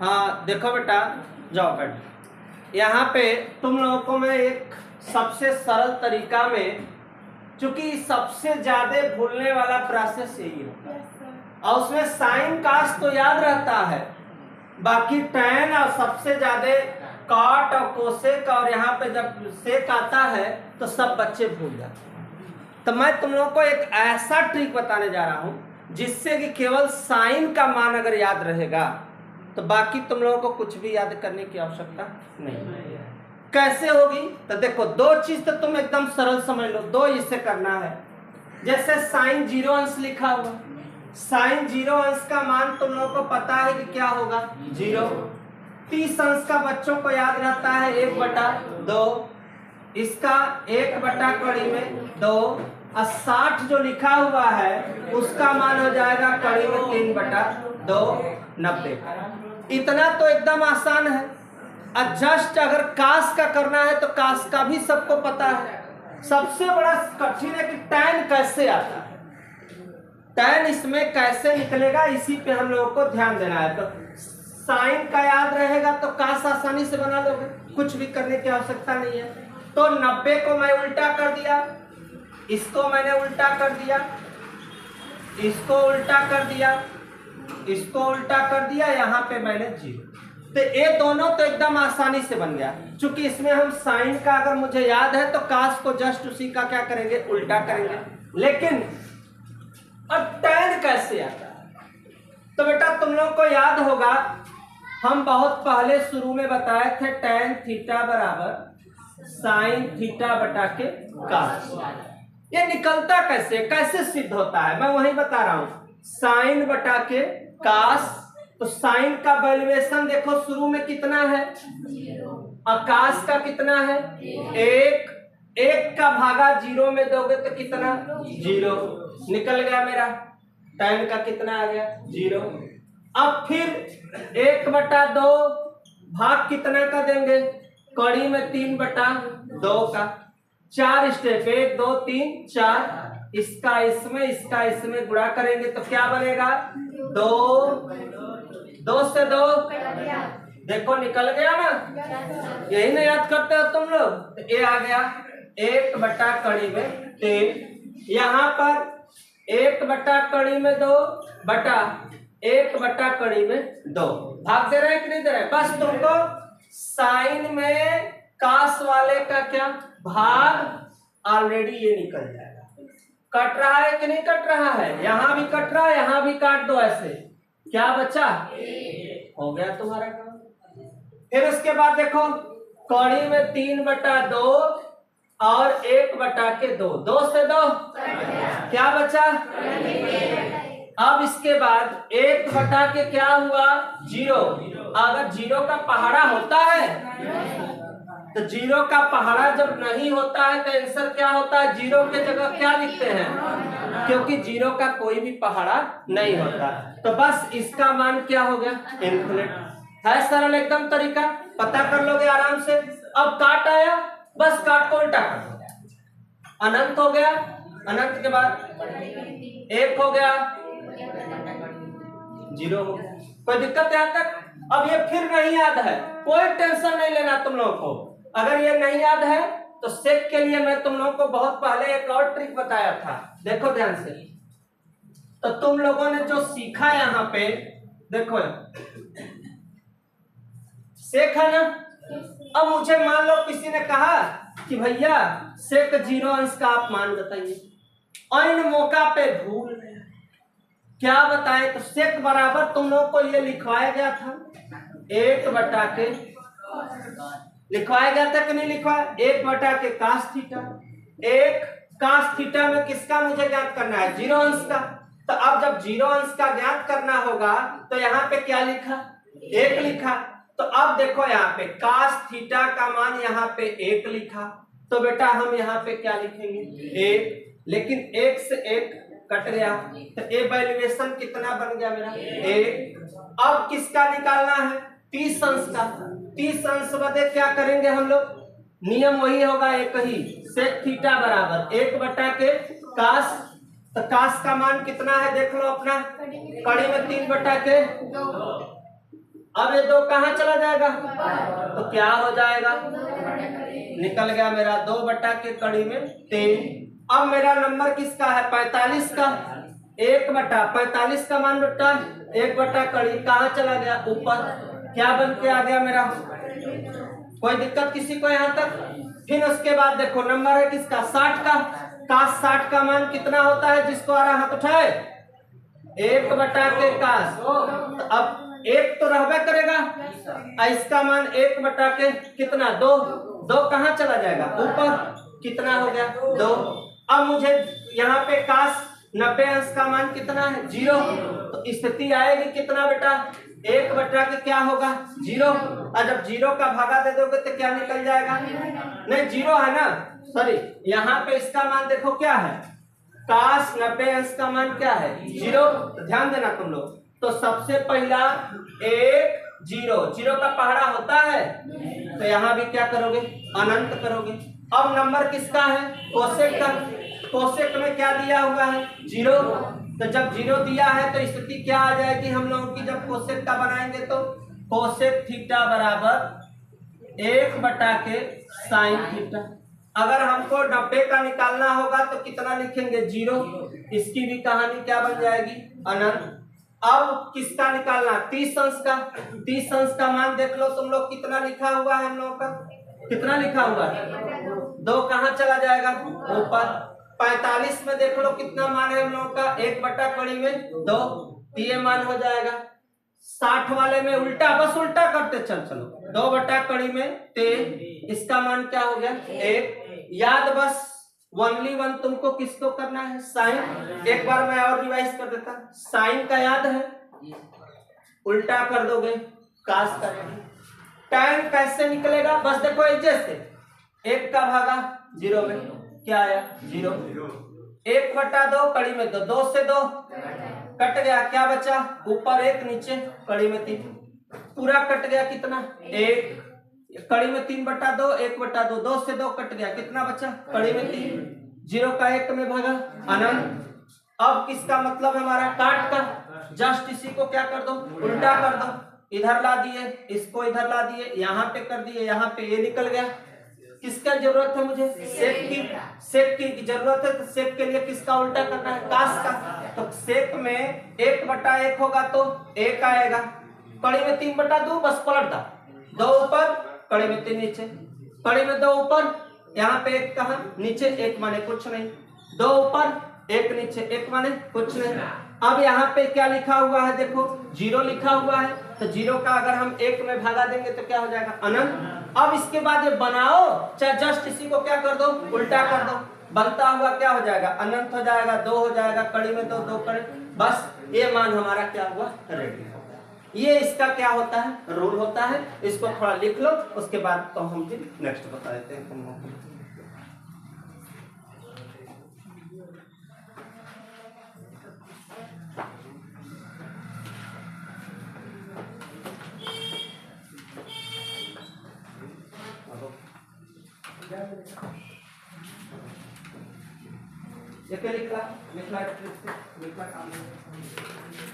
हाँ देखो बेटा, जाओ बैठ। यहाँ पे तुम लोगों को मैं एक सबसे सरल तरीका में, चूंकि सबसे ज्यादा भूलने वाला प्रोसेस यही होता है, और उसमें साइन कास तो याद रहता है, बाकी टैन और सबसे ज्यादा कॉट और कोसेक, और यहाँ पे जब सेक आता है तो सब बच्चे भूल जाते हैं। तो मैं तुम लोगों को एक ऐसा ट्रिक बताने जा रहा हूं जिससे कि केवल साइन का मान अगर याद रहेगा तो बाकी तुम लोगों को कुछ भी याद करने की आवश्यकता नहीं। कैसे होगी? तो देखो, दो चीज तो तुम एकदम सरल समझ लो, दो इससे करना है। जैसे साइन 0 अंश लिखा हुआ, साइन 0 अंश का मान तुम लोगों को पता है कि क्या होगा, 0। 30 अंश का बच्चों को याद रहता है 1/2, इसका 1/कड़ी में 2, और 60 जो लिखा हुआ है उसका मान हो जाएगा कड़ी में 3/2, 90। इतना तो एकदम आसान है। जस्ट अगर कास का करना है तो कास का भी सबको पता है। सबसे बड़ा कठिन है कि टैन कैसे आता है, टैन इसमें कैसे निकलेगा, इसी पे हम लोगों को ध्यान देना है। तो साइन का याद रहेगा तो कास आसानी से बना लोगे, कुछ भी करने की आवश्यकता नहीं है। तो 90 को मैं उल्टा कर दिया, इसको मैंने उल्टा कर दिया, इसको उल्टा कर दिया, इसको उल्टा कर दिया, यहाँ पे मैंने 0। तो ये दोनों तो एकदम आसानी से बन गया। चूंकि इसमें हम साइन का अगर मुझे याद है तो कास को जस्ट उसी का क्या करेंगे, उल्टा करेंगे। लेकिन अब टैन कैसे आता है? तो बेटा तुम लोग को याद होगा, हम बहुत पहले शुरू में बताए थे टैन थीटा बराबर साइन थीटा बटा के कास। ये निकलता कैसे, कैसे सिद्ध होता है, मैं वही बता रहा हूं। साइन बटा के कास, तो साइन का वैल्यूएशन देखो शुरू में कितना है, और कास का कितना है, 1। 1 का भागा 0 में दोगे तो कितना, 0 निकल गया मेरा। टैन का कितना आ गया, 0। अब फिर 1/2 भाग कितना का देंगे, कड़ी में 3/2 का। 4 स्टेप, 1 2 3 4, इसका इसमें गुणा करेंगे तो क्या बनेगा, 2 से 2, देखो निकल गया ना। यही ना याद करते हो तुम लोग। तो ये आ गया 1/कड़ी में 3, यहाँ पर 1/कड़ी में 2 बटा 1/कड़ी में 2। भाग दे रहे हैं कि नहीं दे रहे? बस तुमको साइन में कास वाले का क्या भाग ऑलरेडी ये निकल जाएगा। कट रहा है कि नहीं कट रहा है, यहां भी कट रहा है, यहां भी काट दो ऐसे, क्या बचा, हो गया तुम्हारा काम। फिर उसके बाद देखो, कड़ी में 3/2 और 1/2, 2 से 2, क्या बचा, अब इसके बाद 1 के क्या हुआ, 0। अगर 0 का पहाड़ा होता है तो 0 का पहाड़ा जब नहीं होता है तो आंसर क्या होता है, 0 के जगह क्या लिखते हैं, क्योंकि 0 का कोई भी पहाड़ा नहीं होता। तो बस इसका मान क्या हो गया, इनफिनिट है। सरल एकदम तरीका, पता कर लोगे आराम से। अब काट आया, बस काट को उल्टा कर दो, अनंत हो गया, अनंत के बाद 1 हो गया, 0 हो गया। कोई दिक्कत यहाँ तक? अब ये फिर नहीं याद है, कोई टेंशन नहीं लेना तुम लोगों को। अगर ये नहीं याद है तो सेक के लिए मैं तुम लोगों को बहुत पहले एक और ट्रिक बताया था, देखो ध्यान से। तो तुम लोगों ने जो सीखा यहाँ पे देखो, सेक है ना। अब मुझे मान लो किसी ने कहा कि भैया सेक 0 अंश का आप मान बताइए, और इन मौका पे भूल क्या बताए, तो सेक बराबर तुम लोगों को ये लिखवाया गया था 1/के, लिखवाया गया था कि नहीं लिखवाया, 1/के कास थीटा। 1 कास थीटा में किसका मुझे ज्ञात करना है, 0 अंश का। तो अब जब 0 अंश का ज्ञात करना होगा तो यहाँ पे क्या लिखा, 1 लिखा। तो अब देखो यहाँ पे कास थीटा का मान यहाँ पे 1 लिखा, तो बेटा हम यहाँ पे क्या लिखेंगे, 1। लेकिन 1 से 1 कट गया, तो ए वैल्यूएशन कितना बन गया मेरा, 1। अब किसका निकालना है, 30 अंश का। 30 अंश बदे क्या करेंगे हम लोग, नियम वही होगा एक ही, सेक थीटा बराबर 1/के कास तो काश का मान कितना है देख लो अपना, कड़ी में 3/2। अब ये 2 कहाँ चला जाएगा, तो क्या हो जाएगा, निकल गया मेरा 2/3 में 3। अब मेरा नंबर किसका है, 45 का। 1/45 का मान बेटा 1/कड़ी कहाँ चला गया, ऊपर। क्या बन के आ गया मेरा, कोई दिक्कत किसी को यहाँ तक। फिर उसके बाद देखो नंबर है किसका, 60 का। 60 का मान कितना होता है, जिसको आ रहा हाथ उठाए, 1/काश। तो अब 1 तो रहबे करेगा, इसका मान 1/के कितना 2 कहाँ चला जाएगा, ऊपर। कितना हो गया 2। अब मुझे यहाँ पे काश 90 अंश का मान कितना है, 0। तो स्थिति आएगी कितना बेटा, 1/के क्या होगा 0। और जब 0 का भागा दे दोगे तो क्या निकल जाएगा, नहीं 0 है ना, सॉरी। यहाँ पे इसका मान देखो क्या है, काश 90 अंश का मान क्या है 0। तो ध्यान देना तुम लोग। तो सबसे पहला 1 0 का पहाड़ा होता है, तो यहाँ भी क्या करोगे, अनंत करोगे। अब नंबर किसका है, कोसेक का। कोसेक में क्या दिया हुआ है 0। तो जब 0 दिया है तो स्थिति क्या आ जाएगी हम लोगों की, जब कोसेक का बनाएंगे तो कोसेक थीटा बराबर 1/के साइन थीटा। अगर हमको 90 का निकालना होगा तो कितना लिखेंगे 0। इसकी भी कहानी क्या बन जाएगी, अनंत। अब किसका निकालना, 30 अंश का। 30 अंश का मान देख लो तुम लोग, कितना लिखा हुआ है हम लोगों का, कितना लिखा हुआ है 2 कहाँ चला जाएगा, ऊपर। 45 में देख लो कितना मान है हम लोगों का, 1/कड़ी में 2। ये मान हो जाएगा। 60 वाले में उल्टा, बस उल्टा करते चलो 2/कड़ी में 3। इसका मान क्या हो गया 1। याद बस ओनली वन तुमको किसको करना है, साइन। एक बार मैं और रिवाइज कर देता, साइन का याद है, उल्टा कर दोगे काश करेंगे। टाइम कैसे निकलेगा, बस देखो जैसे 1 का भागा 0 में क्या आया 0। 1/2 कड़ी में 2, 2 से 2 कट गया, क्या बचा ऊपर 1 नीचे कड़ी में 3, पूरा कट गया कितना 1। कड़ी में 3/2 1/2, 2 से 2 कट गया, कितना बचा कड़ी में 3। 0 का 1 में भागा अनंत। अब किसका मतलब हमारा काट का, जस्ट इसी को क्या कर दो, उल्टा कर दो। इधर ला दिए, इसको इधर ला दिए, यहाँ पे कर दिए, यहाँ पे ये निकल गया। किसका जरूरत है मुझे, सेक की। सेक की जरूरत है, तो सेक के लिए किसका उल्टा करना है, काश का। तो सेक में 1/1 होगा तो 1 आएगा, कड़ी में 3/2 बस पलट दा, 2 ऊपर कड़ी में 3 नीचे, कड़ी में 2 ऊपर, यहाँ पे 1 कहाँ नीचे, 1 माने कुछ नहीं, 2 ऊपर 1 नीचे, 1 माने कुछ नहीं। अब यहाँ पे क्या लिखा हुआ है देखो 0 लिखा हुआ है, तो 0 का अगर हम 1 में भागा देंगे तो क्या हो जाएगा अनंत। अब इसके बाद ये बनाओ, चाहे जस्ट इसी को क्या कर दो, उल्टा कर दो, बनता हुआ क्या हो जाएगा अनंत हो जाएगा, 2 हो जाएगा, कड़ी में 2, 2 कड़ी, बस ये मान हमारा क्या हुआ रेडी। ये इसका क्या होता है, रूल होता है। इसको थोड़ा लिख लो, उसके बाद तो हम फिर नेक्स्ट बता देते हैं तुम लोगों को। लिखला काम